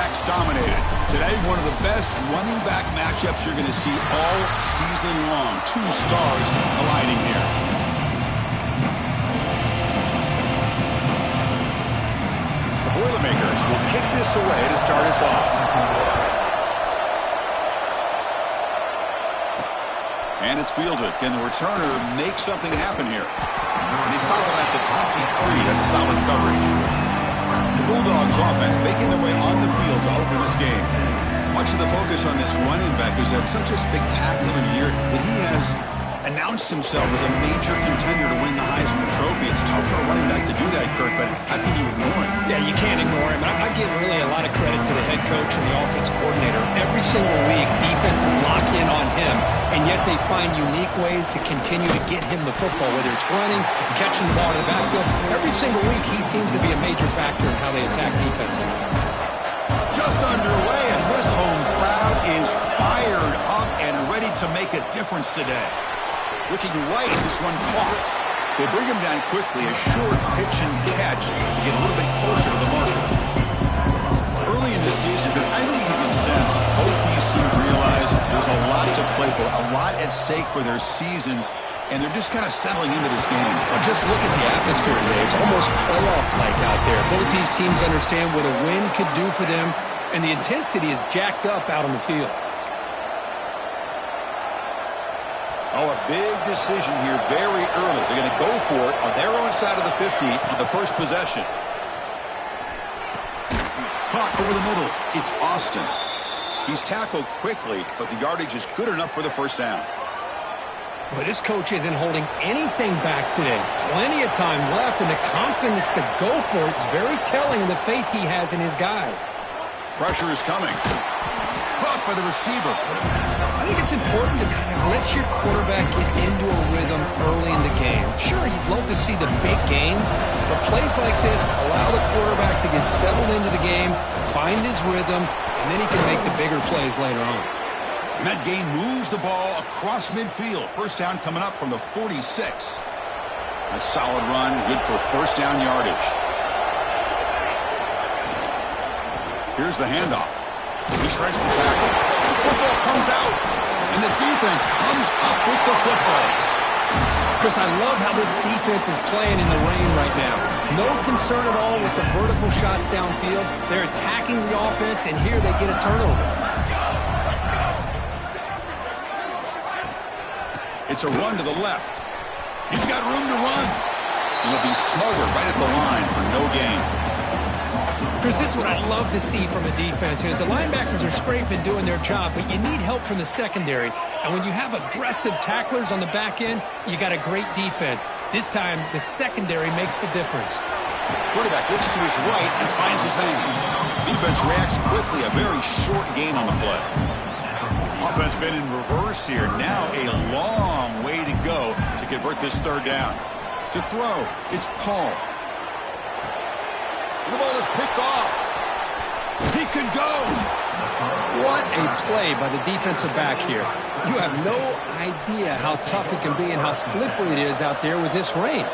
quarterbacks dominated. Today, one of the best running back matchups you're going to see all season long. Two stars colliding here. The Boilermakers will kick this away to start us off. And it's fielded. Can the returner make something happen here? And he's talking at the 23. That's solid coverage. The Bulldogs offense making their way on the field to open this game. Much of the focus on this running back is had such a spectacular year that he has announced himself as a major contender to win the Heisman Trophy. It's tough for a running back to do that, Kurt, but how can you ignore him? Yeah, you can't ignore him. I give really a lot of credit to the head coach and the offensive coordinator. Every single week, defenses lock in on him, and yet they find unique ways to continue to get him the football, whether it's running, catching the ball in the backfield. Every single week, he seems to be a major factor in how they attack defenses. Just underway, and this home crowd is fired up and ready to make a difference today. Looking right, this one caught. They bring him down quickly, a short pitch and catch to get a little bit closer to the marker. Early in this season, I think you can sense both these teams realize there's a lot to play for, a lot at stake for their seasons, and they're just kind of settling into this game. Well, just look at the atmosphere today. It's almost playoff-like out there. Both these teams understand what a win could do for them, and the intensity is jacked up out on the field. Oh, a big decision here very early. They're going to go for it on their own side of the 50 on the first possession. Caught over the middle. It's Austin. He's tackled quickly, but the yardage is good enough for the first down. Well, this coach isn't holding anything back today. Plenty of time left, and the confidence to go for it is very telling of the faith he has in his guys. Pressure is coming. Caught by the receiver. I think it's important to kind of let your quarterback get into a rhythm early in the game. Sure, you'd love to see the big gains, but plays like this allow the quarterback to get settled into the game, find his rhythm, and then he can make the bigger plays later on. And that game moves the ball across midfield. First down coming up from the 46. A solid run, good for first down yardage. Here's the handoff. He shreds the tackle. The football comes out, and the defense comes up with the football. Chris, I love how this defense is playing in the rain right now. No concern at all with the vertical shots downfield. They're attacking the offense, and here they get a turnover. It's a run to the left. He's got room to run. He'll be smothered right at the line for no gain. Chris, this is what I love to see from a defense is the linebackers are scraping doing their job, but you need help from the secondary. And when you have aggressive tacklers on the back end, you got a great defense. This time, the secondary makes the difference. Quarterback looks to his right and finds his man. Defense reacts quickly, a very short gain on the play. Offense been in reverse here. Now a long way to go to convert this third down. To throw, it's Paul. The ball is picked off. He could go. What a play by the defensive back here. You have no idea how tough it can be and how slippery it is out there with this rain.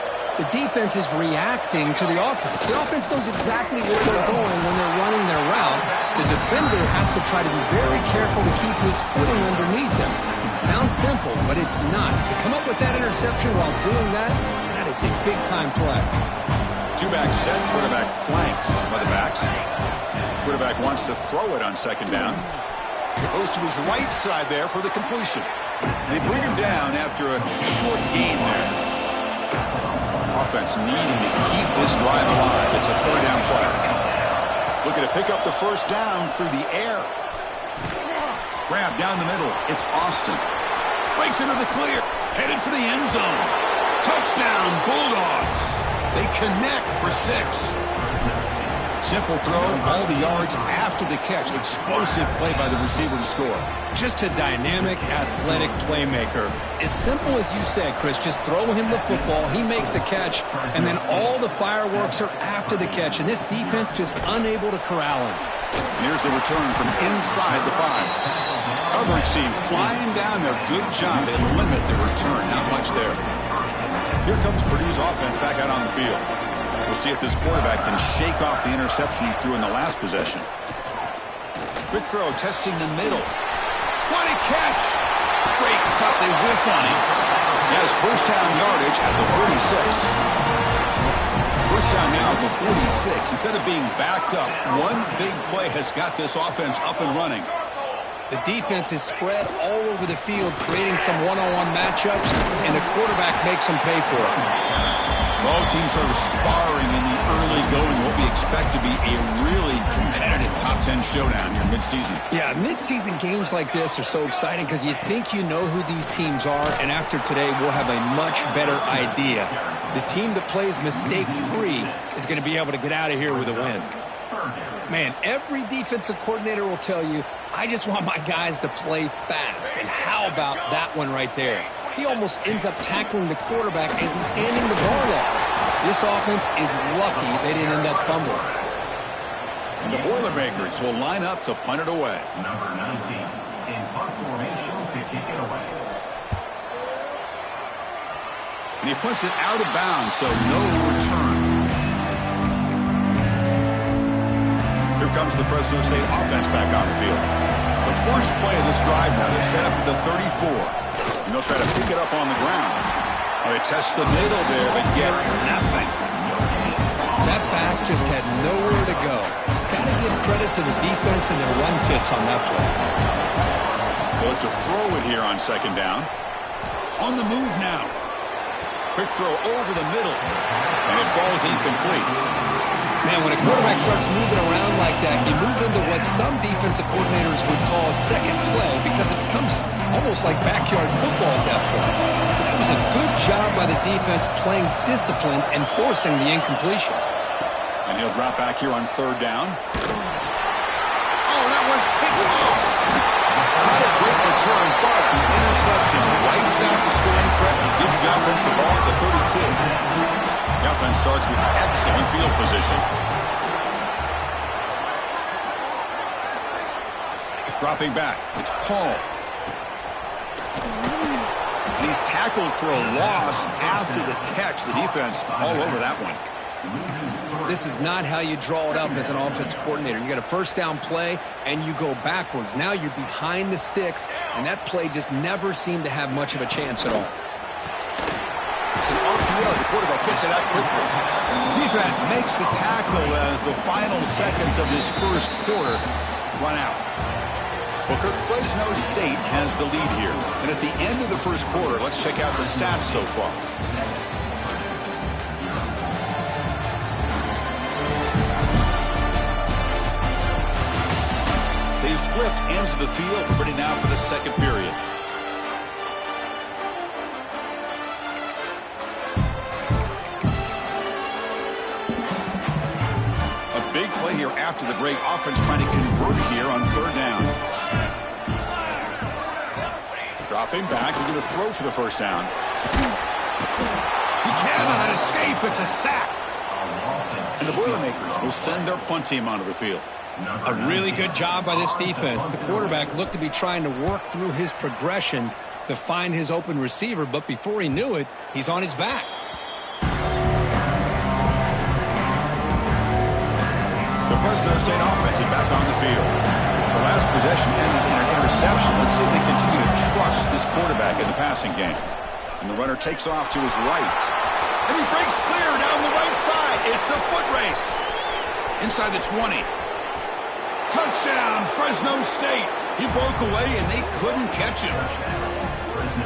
The defense is reacting to the offense. The offense knows exactly where they're going when they're running their route. The defender has to try to be very careful to keep his footing underneath him. Sounds simple, but it's not. To come up with that interception while doing that, that is a big-time play. Two-back set, quarterback flanked by the backs. Quarterback wants to throw it on second down. Goes to his right side there for the completion. They bring him down after a short gain there. Offense needing to keep this drive alive. It's a third down play. Looking to pick up the first down through the air. Grab down the middle. It's Austin. Breaks into the clear. Headed for the end zone. Touchdown, Bulldogs. They connect for 6. Simple throw, all the yards after the catch. Explosive play by the receiver to score. Just a dynamic, athletic playmaker. As simple as you said, Chris, just throw him the football, he makes a catch, and then all the fireworks are after the catch, and this defense just unable to corral him. Here's the return from inside the 5. Coverage team flying down there. Good job. They limit the return. Not much there. Here comes Purdue's offense back out on the field. We'll see if this quarterback can shake off the interception he threw in the last possession. Quick throw, testing the middle. What a catch! Great cut, they whiff on him. He has first down yardage at the 46. First down now at the 46. Instead of being backed up, one big play has got this offense up and running. The defense is spread all over the field, creating some one-on-one matchups, and the quarterback makes them pay for it. Both teams sort of sparring in the early going. What we expect to be a really competitive top 10 showdown here mid-season. Yeah, mid-season games like this are so exciting because you think you know who these teams are, and after today, we'll have a much better idea. The team that plays mistake-free is going to be able to get out of here with a win. Man, every defensive coordinator will tell you, I just want my guys to play fast. And how about that one right there? He almost ends up tackling the quarterback as he's handing the ball off. This offense is lucky they didn't end up fumbling. And the Boilermakers will line up to punt it away. Number 19 in punt formation to kick it away. And he punts it out of bounds, so no return. Here comes the Fresno State offense back on the field. The first play of this drive now, they're set up at the 34. And they'll try to pick it up on the ground. Oh, they test the middle there, but get nothing. That back just had nowhere to go. Got to give credit to the defense and their run fits on that play. They'll look to throw it here on second down. On the move now. Quick throw over the middle. And it falls incomplete. Man, when a quarterback starts moving around like that, you move into what some defensive coordinators would call a second play because it becomes almost like backyard football at that point. But that was a good job by the defense playing discipline and forcing the incompletion. And he'll drop back here on third down. Oh, that one's picked off. Not a great return, but the interception wipes out the scoring threat and gives the offense the ball at the 32. The offense starts with excellent field position. Dropping back, it's Paul. And he's tackled for a loss after the catch. The defense all over that one. This is not how you draw it up as an offensive coordinator. You got a first down play, and you go backwards. Now you're behind the sticks, and that play just never seemed to have much of a chance at all. It's an RPO. The quarterback gets it out quickly. Defense makes the tackle as the final seconds of this first quarter run out. Well, Kirk, Fresno State has the lead here. And at the end of the first quarter, let's check out the stats so far. They've flipped ends of the field, ready now for the second period. Here after the break, offense trying to convert here on third down. Dropping back, looking to throw for the first down. He cannot escape. It's a sack. And the Boilermakers will send their punt team onto the field. A really good job by this defense. The quarterback looked to be trying to work through his progressions to find his open receiver, but before he knew it, he's on his back. Fresno State offense is back on the field. The last possession ended in an interception. Let's see if they continue to trust this quarterback in the passing game. And the runner takes off to his right. And he breaks clear down the right side. It's a foot race. Inside the 20. Touchdown, Fresno State. He broke away and they couldn't catch him.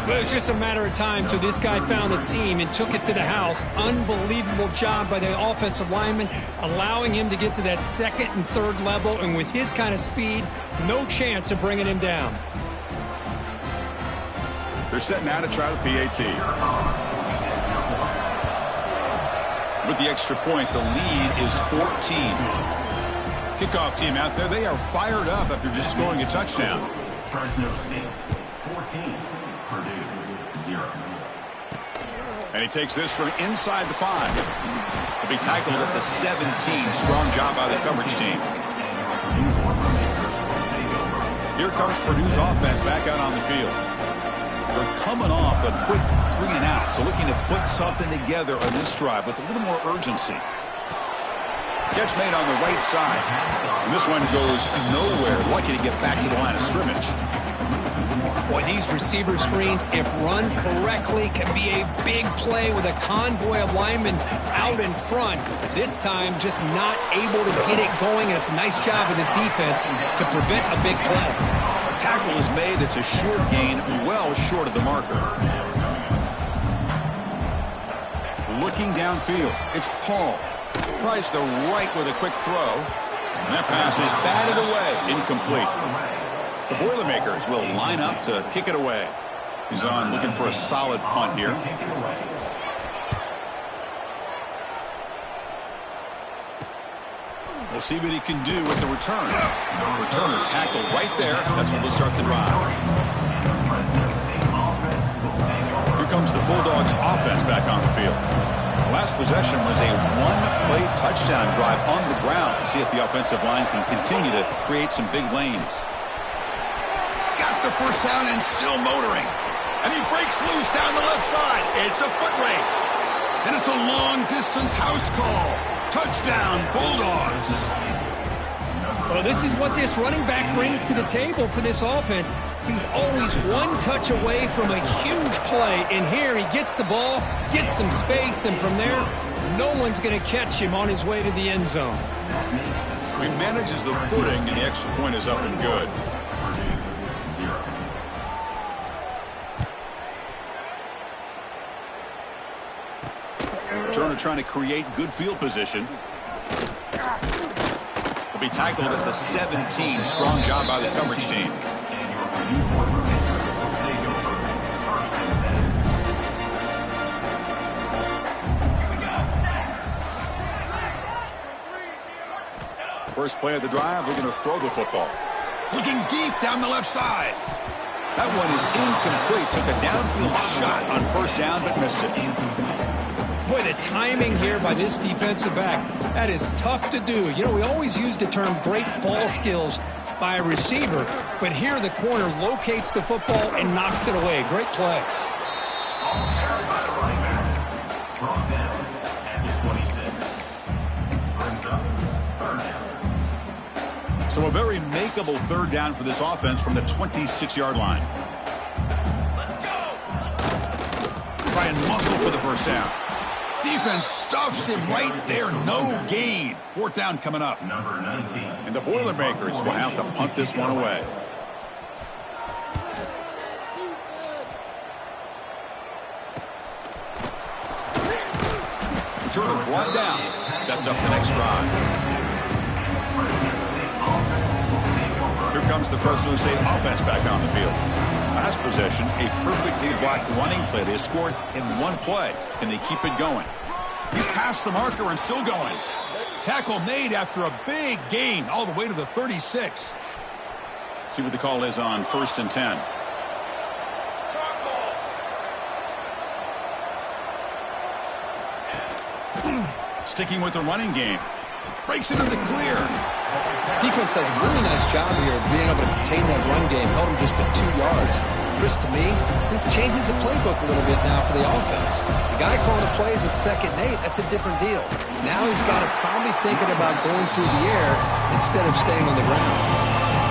But it was just a matter of time till this guy found a seam and took it to the house. Unbelievable job by the offensive lineman, allowing him to get to that second and third level. And with his kind of speed, no chance of bringing him down. They're set now to try the PAT. With the extra point, the lead is 14. Kickoff team out there, they are fired up after just scoring a touchdown. Fresno State 14. Purdue 0. And he takes this from inside the 5. He'll be tackled at the 17. Strong job by the coverage team. Here comes Purdue's offense back out on the field. They're coming off a quick 3 and out, so looking to put something together on this drive with a little more urgency. Catch made on the right side. And this one goes nowhere. Lucky to get back to the line of scrimmage. Boy, these receiver screens, if run correctly, can be a big play with a convoy of linemen out in front. This time, just not able to get it going, and it's a nice job of the defense to prevent a big play. Tackle is made. It's a short gain, well short of the marker. Looking downfield, it's Paul. Tries the right with a quick throw. And that pass is batted away, incomplete. The Boilermakers will line up to kick it away. He's on looking for a solid punt here. We'll see what he can do with the return. Returner tackle right there. That's what will start the drive. Here comes the Bulldogs offense back on the field. Last possession was a one-play touchdown drive on the ground. See if the offensive line can continue to create some big lanes. He's got the first down and still motoring. And he breaks loose down the left side. It's a foot race. And it's a long-distance house call. Touchdown, Bulldogs. Well, this is what this running back brings to the table for this offense. He's always one touch away from a huge play. And here he gets the ball, gets some space, and from there, no one's going to catch him on his way to the end zone. He manages the footing, and the extra point is up and good. Turner trying to create good field position. He'll be tackled at the 17. Strong job by the coverage team. First play of the drive, we're going to throw the football. Looking deep down the left side. That one is incomplete. Took a downfield shot on first down, but missed it. Boy, the timing here by this defensive back, that is tough to do. You know, we always use the term great ball skills by a receiver, but here the corner locates the football and knocks it away. Great play. So a very makeable third down for this offense from the 26-yard line. Try and muscle for the first down. Defense stuffs him right there. No gain. Fourth down coming up. Number 19. And the Boilermakers will have to punt this one away. Turner brought down. Sets up the next drive. Here comes the Fresno State offense back on the field. Last possession, a perfectly blocked running play. They scored in one play. Can they keep it going? He's past the marker and still going. Tackle made after a big gain all the way to the 36. See what the call is on 1st and 10. Sticking with the running game. Breaks into the clear. Defense does a really nice job here of being able to contain that run game. Held him just to 2 yards. Chris, to me, this changes the playbook a little bit now for the offense. The guy calling the plays at 2nd and 8, that's a different deal. Now he's got to probably thinking about going through the air instead of staying on the ground.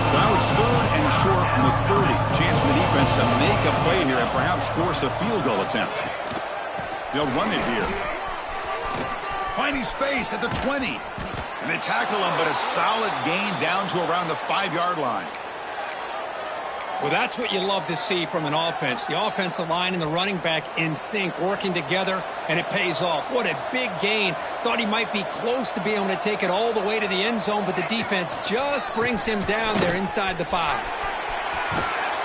So now it's 3rd and short from the 30. Chance for the defense to make a play here and perhaps force a field goal attempt. They'll run it here. Finding space at the 20. And they tackle him, but a solid gain down to around the 5-yard line. Well, that's what you love to see from an offense. The offensive line and the running back in sync, working together, and it pays off. What a big gain. Thought he might be close to being able to take it all the way to the end zone, but the defense just brings him down there inside the 5.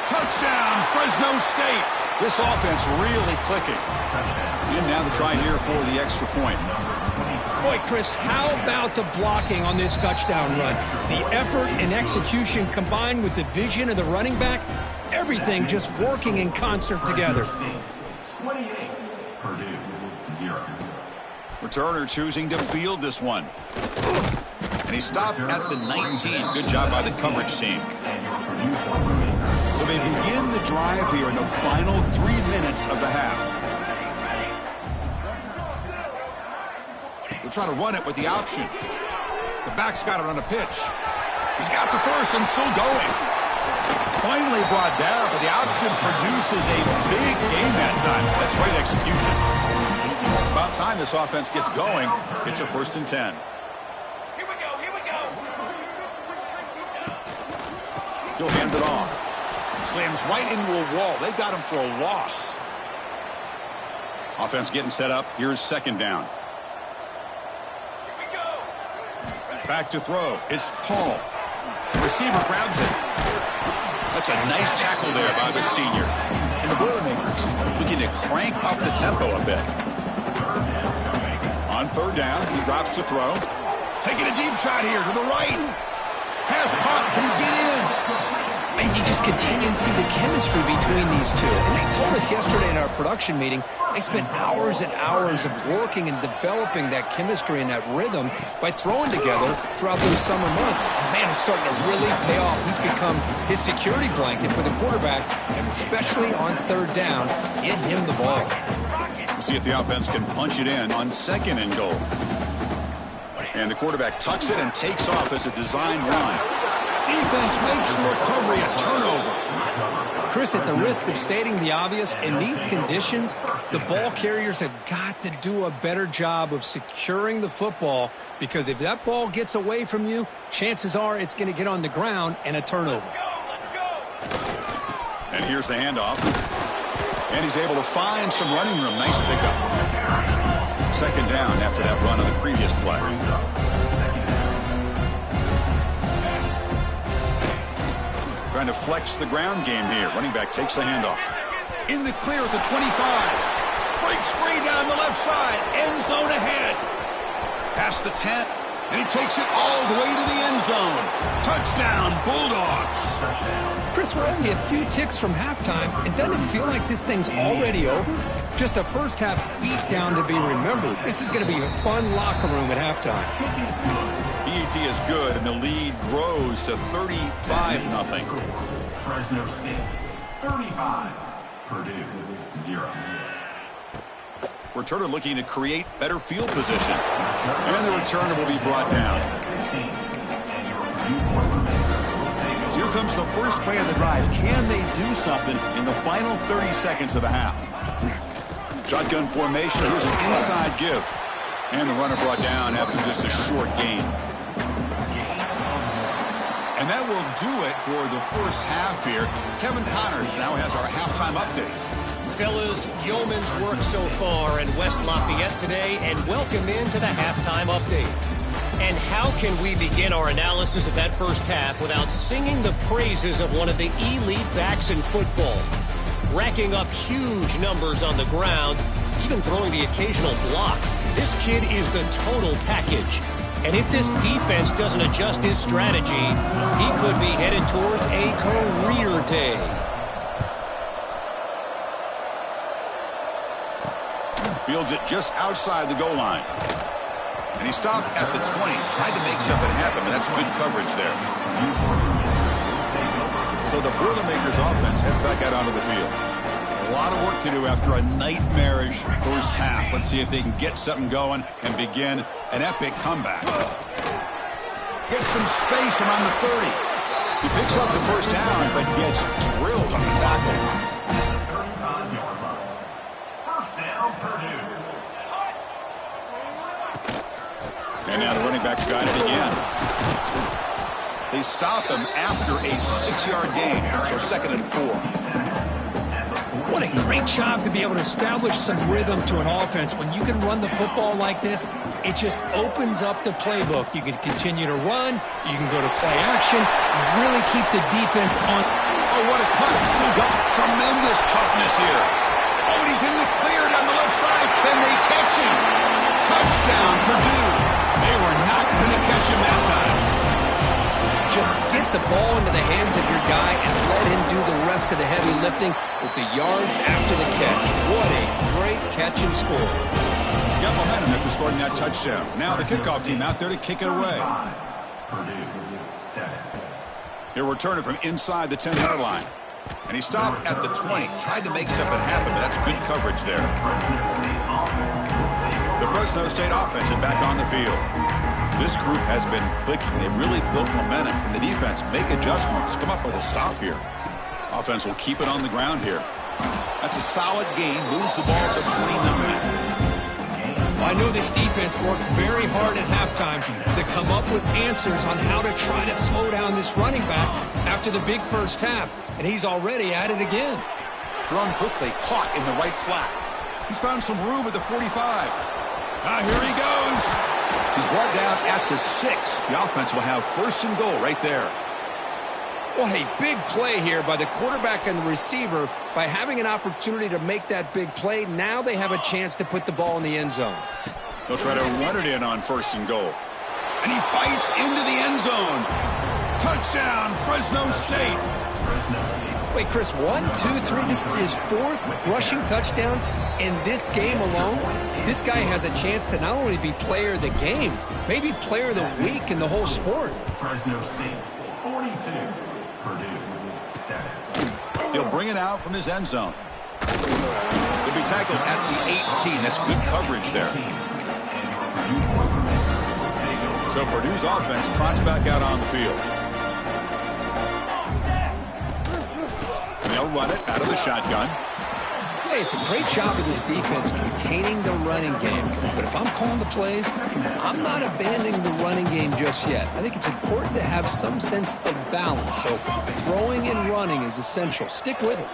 Touchdown, Fresno State. This offense really clicking. And now the try here for the extra point. Boy, Chris, how about the blocking on this touchdown run? The effort and execution combined with the vision of the running back, everything just working in concert together. 28, Purdue, 0. Returner choosing to field this one. And he stopped at the 19. Good job by the coverage team. So they begin the drive here in the final 3 minutes of the half. We'll try to run it with the option. The back's got it on a pitch. He's got the first and still going. Finally brought down, but the option produces a big game that time. That's great execution. About time this offense gets going. It's a 1st and 10. Here we go. He'll hand it off. Slams right into a wall. They got him for a loss. Offense getting set up. Here's 2nd down. Back to throw. It's Paul. The receiver grabs it. That's a nice tackle there by the senior. And the Boilermakers looking to crank up the tempo a bit. On 3rd down, he drops to throw. Taking a deep shot here to the right. Pass caught. Can he get in? And you just continue to see the chemistry between these two. And they told us yesterday in our production meeting, they spent hours and hours of working and developing that chemistry and that rhythm by throwing together throughout those summer months. And man, it's starting to really pay off. He's become his security blanket for the quarterback, and especially on 3rd down, get him the ball. We'll see if the offense can punch it in on 2nd and goal. And the quarterback tucks it and takes off as a design run. Defense makes the recovery a turnover. Chris, at the risk of stating the obvious, in these conditions, the ball carriers have got to do a better job of securing the football, because if that ball gets away from you, chances are it's going to get on the ground and a turnover. And here's the handoff. And he's able to find some running room. Nice pickup. 2nd down after that run on the previous play. Trying to flex the ground game here. Running back takes the handoff. In the clear at the 25. Breaks free down the left side. End zone ahead. Past the 10. And he takes it all the way to the end zone. Touchdown, Bulldogs. Chris, we're only a few ticks from halftime. It doesn't feel like this thing's already over. Just a first-half beatdown to be remembered. This is going to be a fun locker room at halftime. BET is good, and the lead grows to 35-0. Fresno State 35, Purdue 0. Returner looking to create better field position. And the returner will be brought down. Here comes the first play of the drive. Can they do something in the final 30 seconds of the half? Shotgun formation. Here's an inside give. And the runner brought down after just a short gain. And that will do it for the first half here. Kevin Connors now has our halftime update. Fellas, yeoman's work so far in West Lafayette today, and welcome into the halftime update. And how can we begin our analysis of that first half without singing the praises of one of the elite backs in football? Racking up huge numbers on the ground, even throwing the occasional block. This kid is the total package. And if this defense doesn't adjust his strategy, he could be headed towards a career day. Fields it just outside the goal line. And he stopped at the 20. Tried to make something happen, but that's good coverage there. So the Boilermakers offense heads back out onto the field. A lot of work to do after a nightmarish first half. Let's see if they can get something going and begin an epic comeback. Gets some space around the 30. He picks up the first down, but gets drilled on the tackle. First down, Purdue. And now the running back's got it again. They stop him after a 6-yard gain, so 2nd and 4. What a great job to be able to establish some rhythm to an offense. When you can run the football like this, it just opens up the playbook. You can continue to run. You can go to play action. You really keep the defense on. Oh, what a cut. Still got tremendous toughness here. Oh, and he's in the clear down the left side. Can they catch him? Touchdown, Purdue. They were not going to catch him that time. Just get the ball into the hands of your guy and let him do the rest of the heavy lifting with the yards after the catch. What a great catch and score. Got momentum after scoring that touchdown. Now the kickoff team out there to kick it away. Purdue 7. He'll return it from inside the 10-yard line. And he stopped at the 20. Tried to make something happen, but that's good coverage there. The Fresno State offense is back on the field. This group has been clicking. They've really built momentum. Can the defense make adjustments? Come up with a stop here. Offense will keep it on the ground here. That's a solid gain. Moves the ball to 29. I know this defense worked very hard at halftime to come up with answers on how to try to slow down this running back after the big first half, and he's already at it again. Thrown quickly, caught in the right flat. He's found some room at the 45. Here he goes. He's brought down at the 6. The offense will have first and goal right there. What a big play here by the quarterback and the receiver. By having an opportunity to make that big play, now they have a chance to put the ball in the end zone. They'll try to run it in on first and goal. And he fights into the end zone. Touchdown, Fresno State. Wait, Chris, 1, 2, 3. This is his 4th rushing touchdown in this game alone. This guy has a chance to not only be player of the game, maybe player of the week in the whole sport. Fresno State 42, Purdue 7. He'll bring it out from his end zone. He'll be tackled at the 18. That's good coverage there. So Purdue's offense trots back out on the field. And they'll run it out of the shotgun. Hey, it's a great job of this defense containing the running game. But if I'm calling the plays, I'm not abandoning the running game just yet. I think it's important to have some sense of balance. So throwing and running is essential. Stick with it.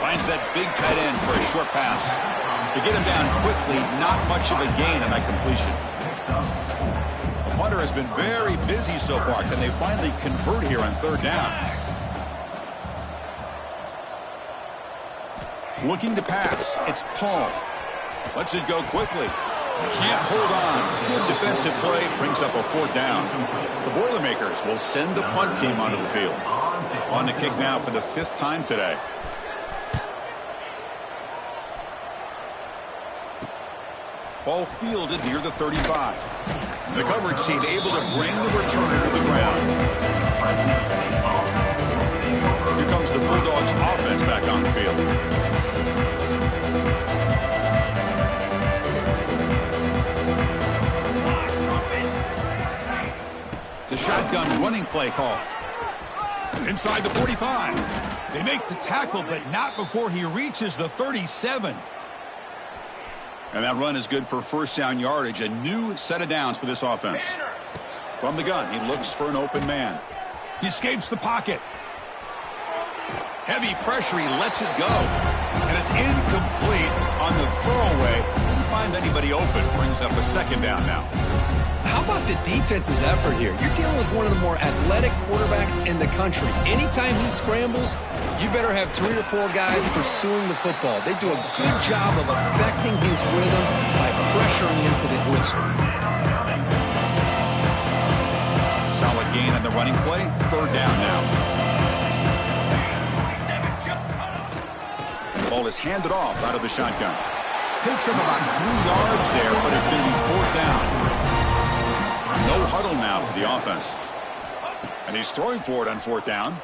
Finds that big tight end for a short pass. To get him down quickly, not much of a gain on that completion. The punter has been very busy so far. Can they finally convert here on third down? Looking to pass. It's Paul. Lets it go quickly. Can't hold on. Good defensive play. Brings up a fourth down. The Boilermakers will send the punt team onto the field. On the kick now for the 5th time today. Ball fielded near the 35. The coverage team able to bring the returner to the ground. Here comes the Bulldogs offense back on the field. The shotgun running play call. Inside the 45. They make the tackle, but not before he reaches the 37. And that run is good for first down yardage. A new set of downs for this offense. From the gun, he looks for an open man. He escapes the pocket. Heavy pressure, he lets it go. And it's incomplete on the throwaway. Didn't find anybody open. Brings up a second down now. How about the defense's effort here? You're dealing with one of the more athletic quarterbacks in the country. Anytime he scrambles, you better have 3 or 4 guys pursuing the football. They do a good job of affecting his rhythm by pressuring him to the whistle. Solid gain on the running play. Third down now. And the ball is handed off out of the shotgun. Takes him about 3 yards there, but it's going to be fourth down. No huddle now for the offense. And he's throwing for it on fourth down.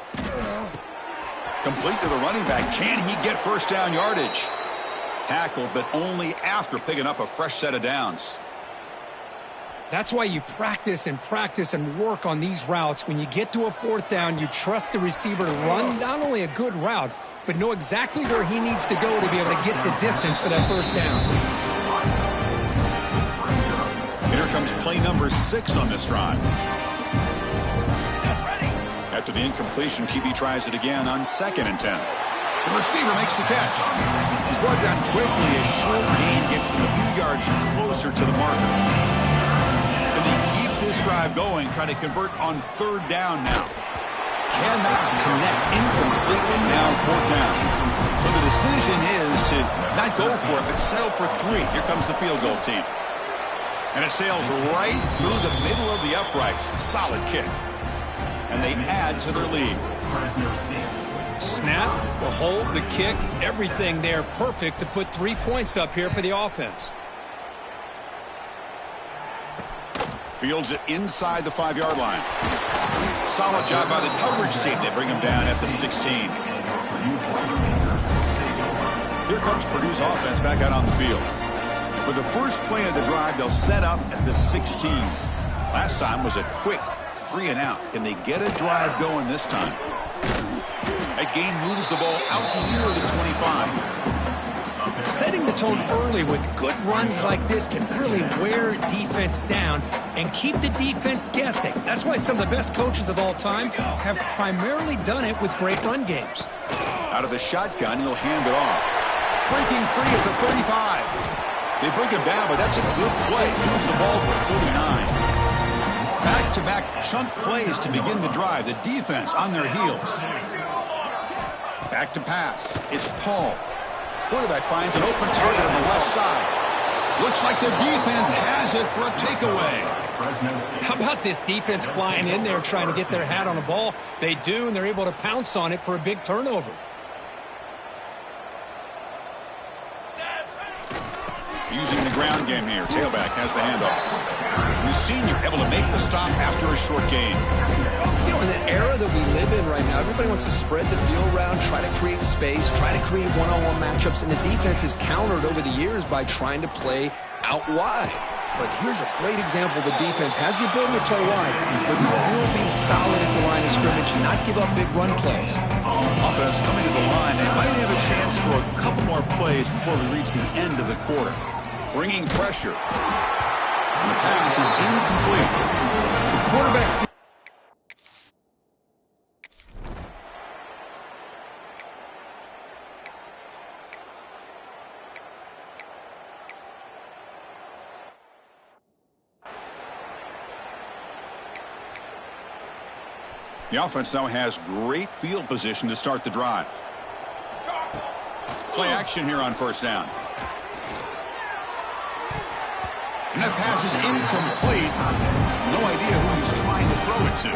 Complete to the running back. Can he get first down yardage? Tackled, but only after picking up a fresh set of downs. That's why you practice and work on these routes. When you get to a fourth down, you trust the receiver to run not only a good route, but know exactly where he needs to go to be able to get the distance for that first down. Here comes play number 6 on this drive. After the incompletion, QB tries it again on 2nd and 10. The receiver makes the catch. He's brought down quickly. A short gain gets them a few yards closer to the marker. And they keep this drive going, trying to convert on third down now. Cannot connect. Incomplete, and now fourth down. So the decision is to not go for it, but settle for 3. Here comes the field goal team. And it sails right through the middle of the uprights. Solid kick. And they add to their lead. Snap, the hold, the kick, everything there perfect to put 3 points up here for the offense. Fields it inside the 5-yard line. Solid job by the coverage team. They bring him down at the 16. Here comes Purdue's offense back out on the field. For the first play of the drive, they'll set up at the 16. Last time was a quick 3-and-out. Can they get a drive going this time? That gain moves the ball out near the 25. Setting the tone early with good runs like this can really wear defense down and keep the defense guessing. That's why some of the best coaches of all time have primarily done it with great run games. Out of the shotgun, he'll hand it off. Breaking free at the 35. They bring him down, but that's a good play. Moves the ball to the 49. Back-to-back chunk plays to begin the drive. The defense on their heels. Back to pass. It's Paul. Quarterback finds an open target on the left side. Looks like the defense has it for a takeaway. How about this defense flying in there trying to get their hat on the ball? They do, and they're able to pounce on it for a big turnover. Using the ground game here. Tailback has the handoff. The senior able to make the stop after a short gain. You know, in the era that we live in right now, everybody wants to spread the field around, try to create space, try to create one-on-one matchups, and the defense is countered over the years by trying to play out wide. But here's a great example. The defense has the ability to play wide, but still be solid at the line of scrimmage and not give up big run plays. Offense coming to the line. They might have a chance for a couple more plays before we reach the end of the quarter. Bringing pressure. And the pass is incomplete. The quarterback... The offense now has great field position to start the drive. Play action here on first down. And that pass is incomplete. No idea who he's trying to throw it to.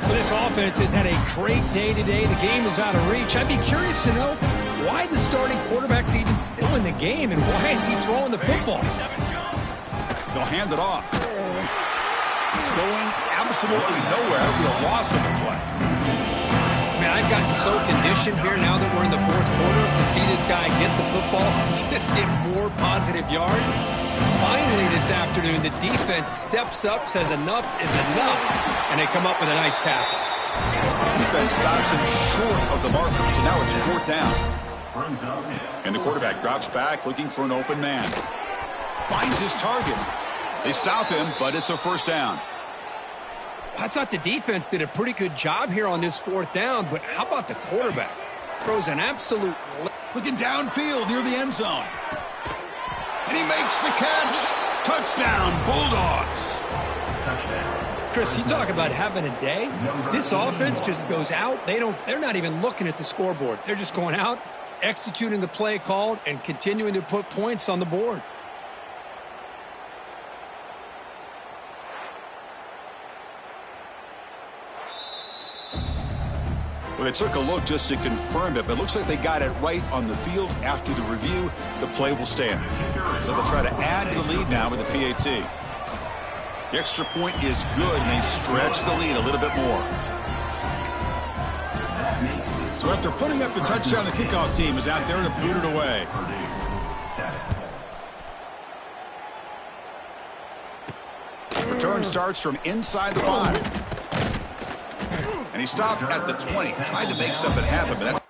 Well, this offense has had a great day today. The game is out of reach. I'd be curious to know why the starting quarterback's even still in the game and why is he throwing the football? They'll hand it off. Going absolutely nowhere. It'll be a loss of the play. Man, I've gotten so conditioned here now that we're in the fourth quarter to see this guy get the football and just get more positive yards. Finally this afternoon, the defense steps up, says enough is enough, and they come up with a nice tackle. Defense stops him short of the markers, and now it's fourth down. And the quarterback drops back looking for an open man. Finds his target. They stop him, but it's a first down. I thought the defense did a pretty good job here on this fourth down, but how about the quarterback? Throws an absolute... Looking downfield near the end zone. And he makes the catch. Touchdown, Bulldogs. Chris, you talk about having a day. This offense just goes out. They're not even looking at the scoreboard. They're just going out, executing the play called, and continuing to put points on the board. Well, they took a look just to confirm it, but it looks like they got it right on the field. After the review, the play will stand. So they'll try to add to the lead now with the PAT. The extra point is good, and they stretch the lead a little bit more. So after putting up the touchdown, the kickoff team is out there to boot it away. Return starts from inside the 5. And he stopped at the 20. Tried to make something happen, but that's...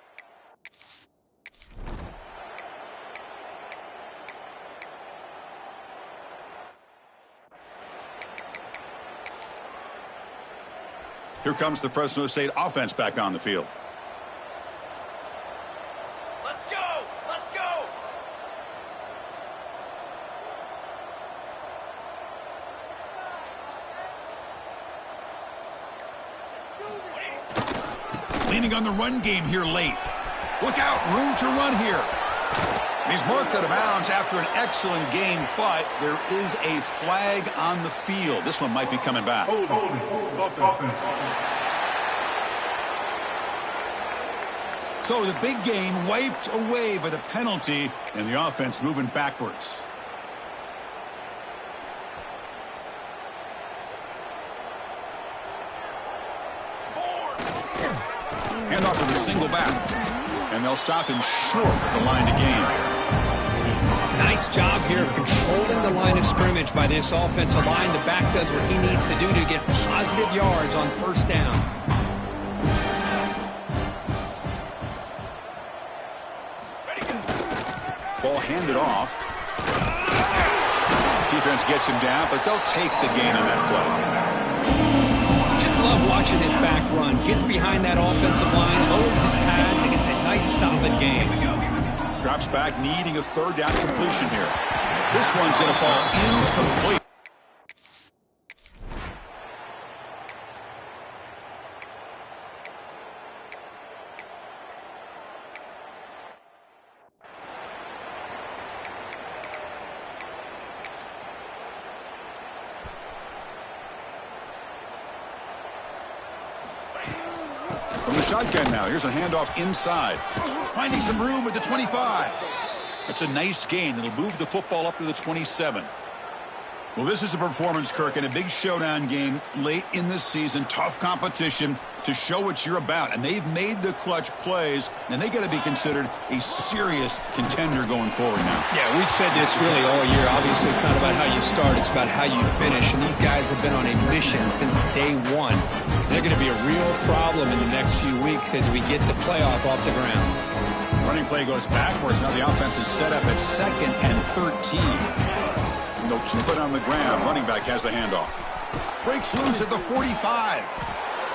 Here comes the Fresno State offense back on the field. Let's go! Let's go! Leaning on the run game here late. Look out, room to run here. And he's marked out of bounds after an excellent game, but there is a flag on the field. This one might be coming back. So the big gain wiped away by the penalty, and the offense moving backwards. Hand off to the single back. And they'll stop him short of the line to gain. Nice Nice job here of controlling the line of scrimmage by this offensive line. The back does what he needs to do to get positive yards on first down. Ball handed off. Defense gets him down, but they'll take the gain on that play. Just love watching this back run. Gets behind that offensive line, lowers his pads, and gets a nice solid gain. Drops back, needing a third down completion here. This one's going to fall incomplete. From the shotgun now, here's a handoff inside. Finding some room at the 25. That's a nice gain. It'll move the football up to the 27. Well, this is a performance, Kirk, in a big showdown game late in the season. Tough competition to show what you're about. And they've made the clutch plays, and they got to be considered a serious contender going forward now. Yeah, we've said this really all year. Obviously, it's not about how you start. It's about how you finish. And these guys have been on a mission since day one. They're going to be a real problem in the next few weeks as we get the playoff off the ground. Running play goes backwards. Now the offense is set up at 2nd and 13. And they'll keep it on the ground. Running back has the handoff. Breaks loose at the 45.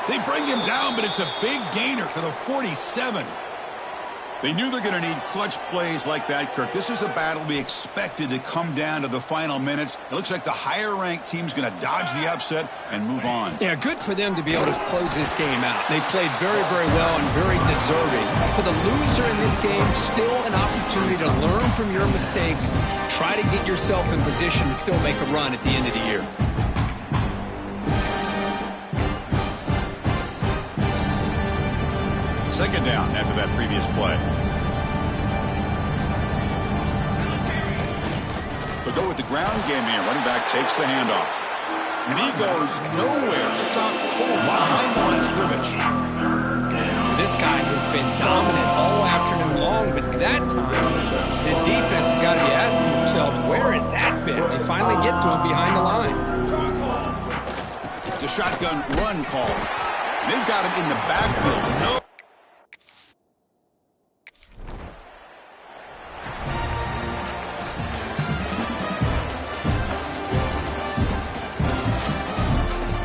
They bring him down, but it's a big gainer to the 47. They knew they're going to need clutch plays like that, Kirk. This is a battle we expected to come down to the final minutes. It looks like the higher-ranked team's going to dodge the upset and move on. Yeah, good for them to be able to close this game out. They played very, very well and very deserving. For the loser in this game, still an opportunity to learn from your mistakes. Try to get yourself in position to still make a run at the end of the year. Second down after that previous play. They'll go with the ground game here. Running back takes the handoff. And he goes nowhere. Stopped cold behind the line of scrimmage. This guy has been dominant all afternoon long, but that time, the defense has got to be asking themselves, where has that been? They finally get to him behind the line. It's a shotgun run call. They've got him in the backfield.